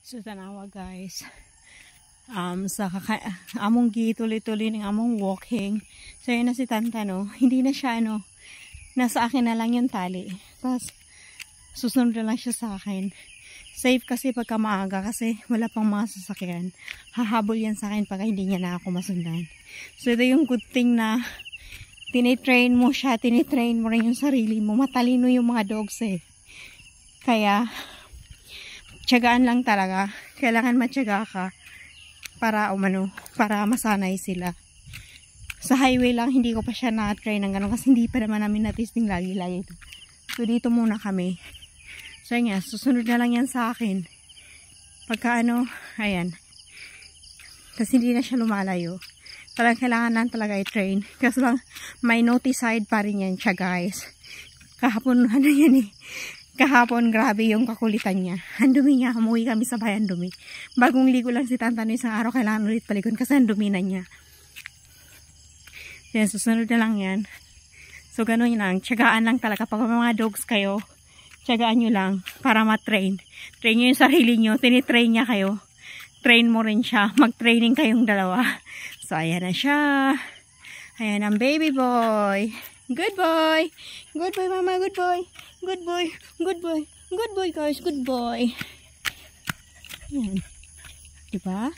So tanawa guys, sa among gituloy-tuloy ng among walking. So yun na si Tanta, no, hindi na siya nasa akin na lang yung tali, tapos susunod na lang siya sa akin. Safe kasi pagka maaga kasi wala pang mga sasakyan, hahabol yan sa akin pagka hindi niya na ako masundan. So ito yung good thing na tinitrain mo siya, tinitrain mo rin yung sarili mo. Matalino yung mga dogs eh, kaya tiyagaan lang talaga. Kailangan matyaga ka para para masanay sila. Sa highway lang hindi ko pa siya na-try ng gano'n kasi hindi pa naman namin na-testing lagi-lagi ito. So dito muna kami. So nga, susunod na lang yan sa akin. Pagka ayan. Kasi hindi na siya lumalayo. Talagang kailangan lang talaga i-train. Kasi lang may noticide pa rin yan siya guys. Kahapon yan eh. Kahapon, grabe yung kakulitan niya. Ang dumi niya. Umuwi kami sa bayan, dumi. Bagong ligo lang si Tanta no, isang araw kailangan ulit paligon kasi ang dumi na niya. Yan, susunod na lang yan. So, ganun lang. Tiyagaan lang talaga. Pag mga dogs kayo, tiyagaan nyo lang para ma-train. Train nyo yung sarili nyo. Tinitrain niya kayo. Train mo rin siya. Mag-training kayong dalawa. So, ayan na siya. Ayan ang baby boy. Good boy. Good boy, mama. Good boy. Good boy. Good boy. Good boy, guys. Good boy. Ayan. Diba?